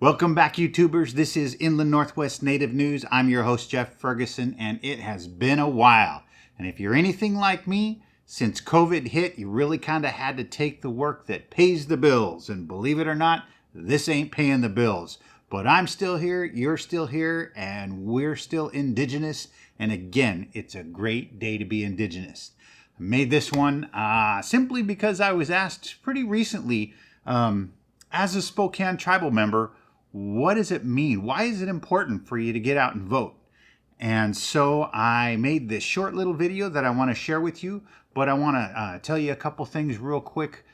Welcome back, YouTubers. This is Inland Northwest Native News. I'm your host, Jeff Ferguson, and it has been a while. And if you're anything like me, since COVID hit, you really kind of had to take the work that pays the bills. And believe it or not, this ain't paying the bills. But I'm still here, you're still here, and we're still Indigenous. And again, it's a great day to be Indigenous. I made this one simply because I was asked pretty recently, as a Spokane tribal member, what does it mean? Why is it important for you to get out and vote? And so I made this short little video that I want to share with you, but I want to tell you a couple things real quick.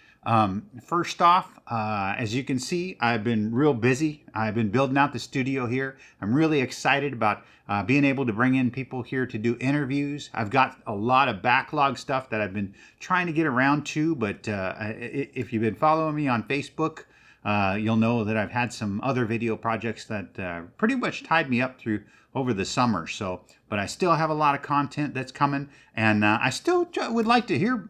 First off, as you can see, I've been real busy. I've been building out the studio here. I'm really excited about being able to bring in people here to do interviews. I've got a lot of backlog stuff that I've been trying to get around to, but if you've been following me on Facebook, you'll know that I've had some other video projects that pretty much tied me up through over the summer. But I still have a lot of content that's coming, and I still would like to hear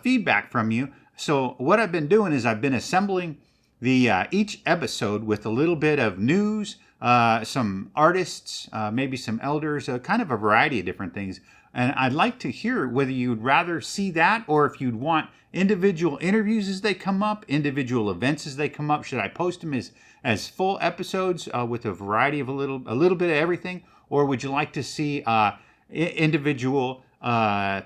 feedback from you. So what I've been doing is I've been assembling the each episode with a little bit of news, some artists, maybe some elders, kind of a variety of different things. And I'd like to hear whether you'd rather see that or if you'd want individual interviews as they come up, individual events as they come up. Should I post them as full episodes with a variety of a little bit of everything? Or would you like to see individual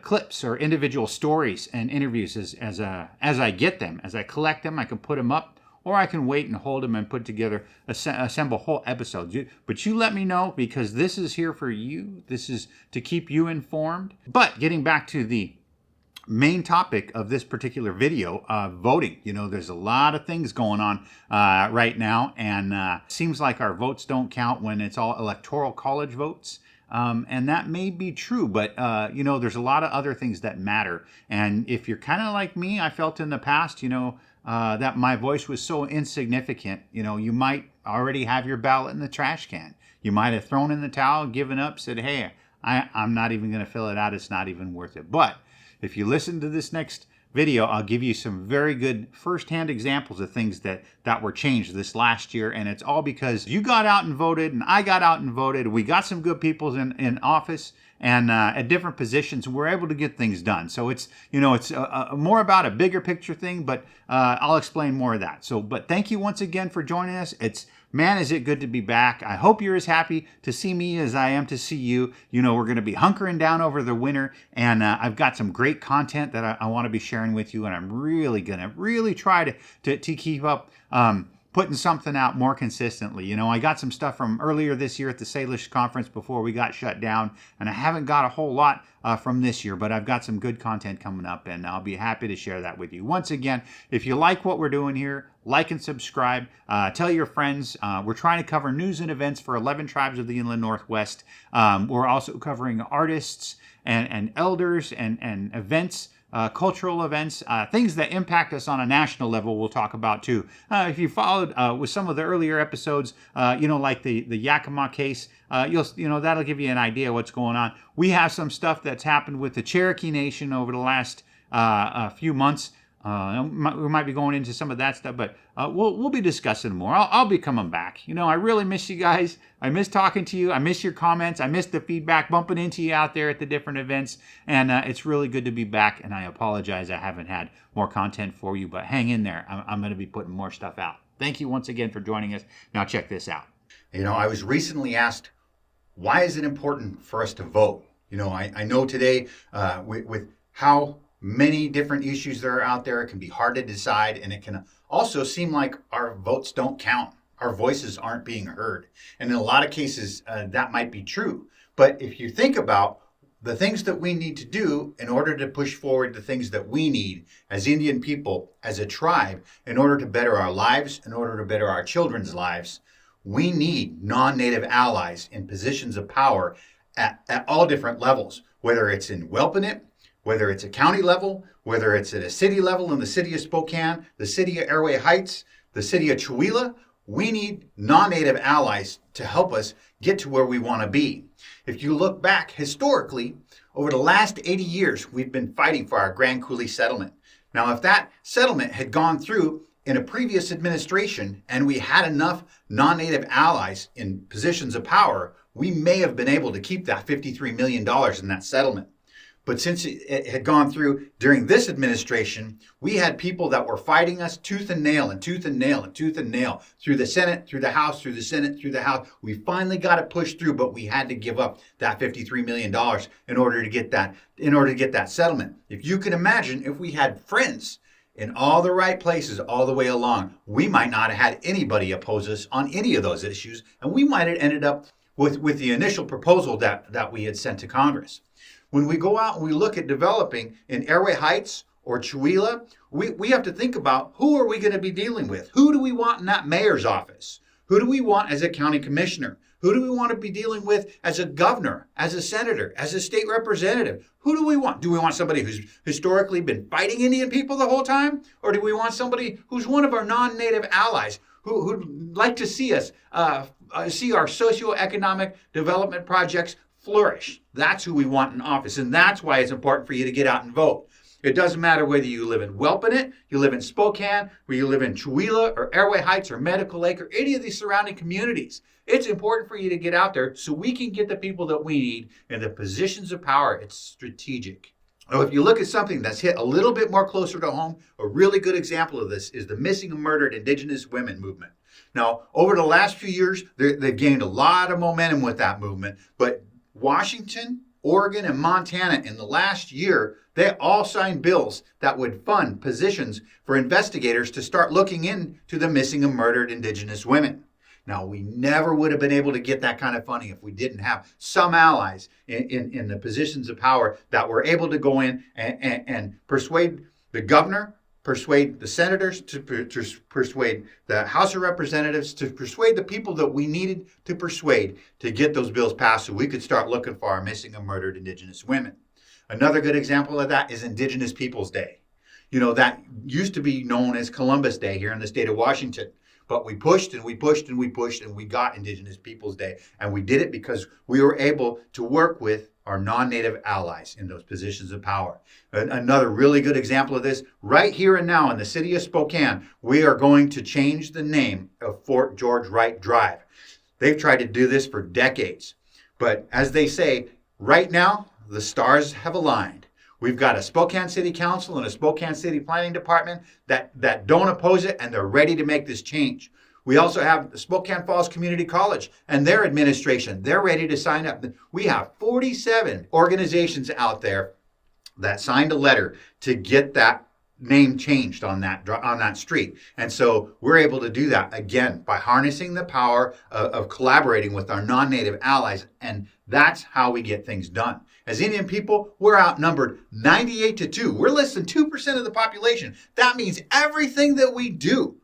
clips or individual stories and interviews as I get them, as I collect them? I can put them up, or I can wait and hold them and put together, assemble whole episodes. But you let me know, because this is here for you. This is to keep you informed. But getting back to the main topic of this particular video, voting. You know, there's a lot of things going on right now, and seems like our votes don't count when it's all electoral college votes. And that may be true, but you know, there's a lot of other things that matter. And if you're kind of like me, I felt in the past, you know, that my voice was so insignificant. You know, you might already have your ballot in the trash can. You might have thrown in the towel, given up, said, hey, I'm not even going to fill it out. It's not even worth it. But if you listen to this next video, I'll give you some very good firsthand examples of things that were changed this last year. And it's all because you got out and voted, and I got out and voted. We got some good people in office and at different positions, and we're able to get things done. So it's, you know, it's more about a bigger picture thing, but I'll explain more of that. So, but thank you once again for joining us. Man, is it good to be back. I hope you're as happy to see me as I am to see you. You know, we're going to be hunkering down over the winter, and I've got some great content that I want to be sharing with you, and I'm really going to try to keep up putting something out more consistently. You know, I got some stuff from earlier this year at the Salish conference before we got shut down, and I haven't got a whole lot from this year, but I've got some good content coming up, and I'll be happy to share that with you. Once again, if you like what we're doing here, like and subscribe. Tell your friends. We're trying to cover news and events for 11 tribes of the Inland Northwest. We're also covering artists and elders and events, cultural events, things that impact us on a national level. We'll talk about too. If you followed with some of the earlier episodes, you know, like the Yakima case, you know, that'll give you an idea what's going on. We have some stuff that's happened with the Cherokee Nation over the last few months. We might be going into some of that stuff, but we'll be discussing more. I'll be coming back. You know, I really miss you guys. I miss talking to you. I miss your comments. I miss the feedback, bumping into you out there at the different events. And it's really good to be back. And I apologize I haven't had more content for you, but hang in there. I'm going to be putting more stuff out. Thank you once again for joining us. Now check this out. You know, I was recently asked, why is it important for us to vote? You know, I know today with how many different issues that are out there, it can be hard to decide, and it can also seem like our votes don't count. Our voices aren't being heard. And in a lot of cases, that might be true. But if you think about the things that we need to do in order to push forward the things that we need as Indian people, as a tribe, in order to better our lives, in order to better our children's lives, we need non-native allies in positions of power at all different levels, whether it's in Wellpinit, whether it's a county level, whether it's at a city level in the city of Spokane, the city of Airway Heights, the city of Chewelah. We need non-native allies to help us get to where we want to be. If you look back historically, over the last 80 years, we've been fighting for our Grand Coulee settlement. Now, if that settlement had gone through in a previous administration and we had enough non-native allies in positions of power, we may have been able to keep that $53 million in that settlement. But since it had gone through during this administration, we had people that were fighting us tooth and nail and tooth and nail and tooth and nail through the Senate, through the House, through the Senate, through the House. We finally got it pushed through, but we had to give up that $53 million in order to get that settlement. If you can imagine, if we had friends in all the right places all the way along, we might not have had anybody oppose us on any of those issues, and we might have ended up with the initial proposal that we had sent to Congress. When we go out and we look at developing in Airway Heights or Chewelah, we have to think about who are we going to be dealing with? Who do we want in that mayor's office? Who do we want as a county commissioner? Who do we want to be dealing with as a governor, as a senator, as a state representative? Who do we want? Do we want somebody who's historically been fighting Indian people the whole time? Or do we want somebody who's one of our non-native allies who'd like to see us, see our socioeconomic development projects flourish? That's who we want in office, and that's why it's important for you to get out and vote. It doesn't matter whether you live in Whelpinit, you live in Spokane, or you live in Chewelah, or Airway Heights, or Medical Lake, or any of these surrounding communities. It's important for you to get out there so we can get the people that we need in the positions of power. It's strategic. Now, if you look at something that's hit a little bit more closer to home, a really good example of this is the missing and murdered Indigenous women movement. Now, over the last few years, they've gained a lot of momentum with that movement, but Washington, Oregon, and Montana in the last year, they all signed bills that would fund positions for investigators to start looking into the missing and murdered Indigenous women. Now, we never would have been able to get that kind of funding if we didn't have some allies in the positions of power that were able to go in and persuade the governor, persuade the senators, to persuade the House of Representatives, to persuade the people that we needed to persuade to get those bills passed so we could start looking for our missing and murdered Indigenous women. Another good example of that is Indigenous Peoples Day. You know, that used to be known as Columbus Day here in the state of Washington. But we pushed and we pushed and we pushed and we got Indigenous Peoples Day. And we did it because we were able to work with our non-native allies in those positions of power. Another really good example of this, right here and now in the city of Spokane, we are going to change the name of Fort George Wright Drive. They've tried to do this for decades. But as they say, right now, the stars have aligned. We've got a Spokane City Council and a Spokane City Planning Department that don't oppose it, and they're ready to make this change. We also have the Spokane Falls Community College and their administration. They're ready to sign up. We have 47 organizations out there that signed a letter to get that name changed on that street. And so we're able to do that, again, by harnessing the power of collaborating with our non-native allies. And that's how we get things done. As Indian people, we're outnumbered 98-2. We're less than 2% of the population. That means everything that we do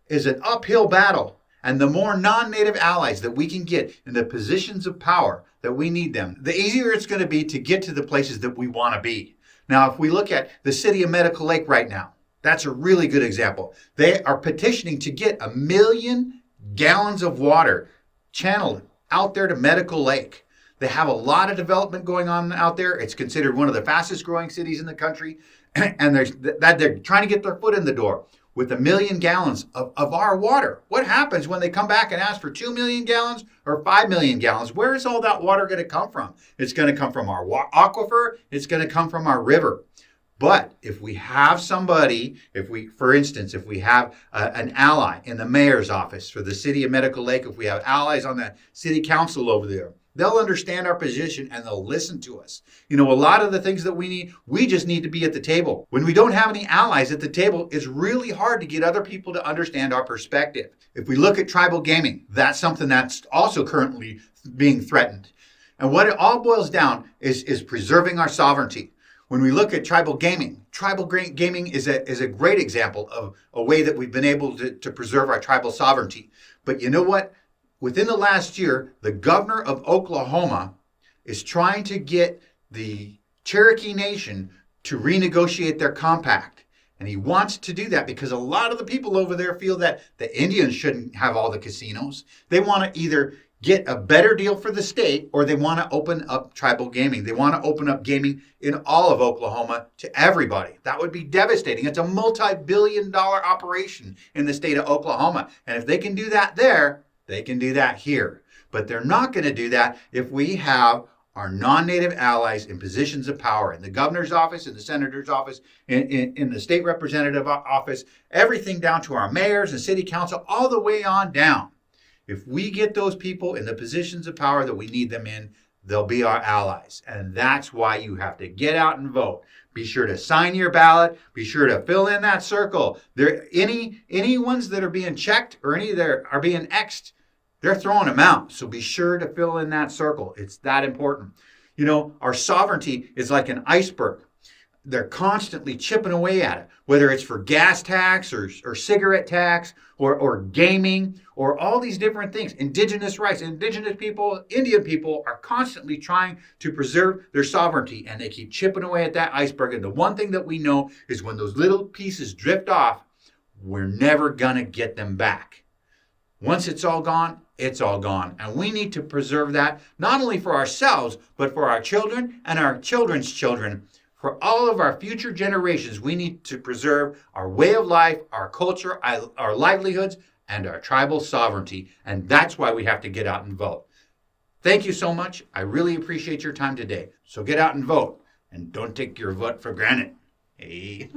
is an uphill battle. And the more non-native allies that we can get in the positions of power that we need them, the easier it's going to be to get to the places that we want to be. Now, if we look at the city of Medical Lake right now, that's a really good example. They are petitioning to get 1 million gallons of water channeled out there to Medical Lake. They have a lot of development going on out there. It's considered one of the fastest growing cities in the country. And they're trying to get their foot in the door with 1 million gallons of our water. What happens when they come back and ask for 2 million gallons or 5 million gallons? Where is all that water going to come from? It's going to come from our aquifer. It's going to come from our river. But if we have somebody, for instance, if we have an ally in the mayor's office for the city of Medical Lake, if we have allies on the city council over there, they'll understand our position and they'll listen to us. You know, a lot of the things that we need, we just need to be at the table. When we don't have any allies at the table, it's really hard to get other people to understand our perspective. If we look at tribal gaming, that's something that's also currently being threatened. And what it all boils down is preserving our sovereignty. When we look at tribal gaming is a great example of a way that we've been able to preserve our tribal sovereignty. But you know what? Within the last year, the governor of Oklahoma is trying to get the Cherokee Nation to renegotiate their compact. And he wants to do that because a lot of the people over there feel that the Indians shouldn't have all the casinos. They want to either get a better deal for the state, or they want to open up tribal gaming. They want to open up gaming in all of Oklahoma to everybody. That would be devastating. It's a multi-billion-dollar operation in the state of Oklahoma. And if they can do that there, they can do that here. But they're not going to do that if we have our non-native allies in positions of power in the governor's office, in the senator's office, in the state representative office, everything down to our mayors and city council, all the way on down. If we get those people in the positions of power that we need them in, they'll be our allies. And that's why you have to get out and vote. Be sure to sign your ballot. Be sure to fill in that circle. Any ones that are being checked or any that are being X'd, they're throwing them out. So be sure to fill in that circle. It's that important. You know, our sovereignty is like an iceberg. They're constantly chipping away at it, whether it's for gas tax or cigarette tax or gaming or all these different things. Indigenous rights, indigenous people, Indian people are constantly trying to preserve their sovereignty, and they keep chipping away at that iceberg. And the one thing that we know is when those little pieces drift off, we're never going to get them back. Once it's all gone, it's all gone. And we need to preserve that, not only for ourselves, but for our children and our children's children. For all of our future generations, we need to preserve our way of life, our culture, our livelihoods, and our tribal sovereignty. And that's why we have to get out and vote. Thank you so much. I really appreciate your time today. So get out and vote. And don't take your vote for granted. Hey.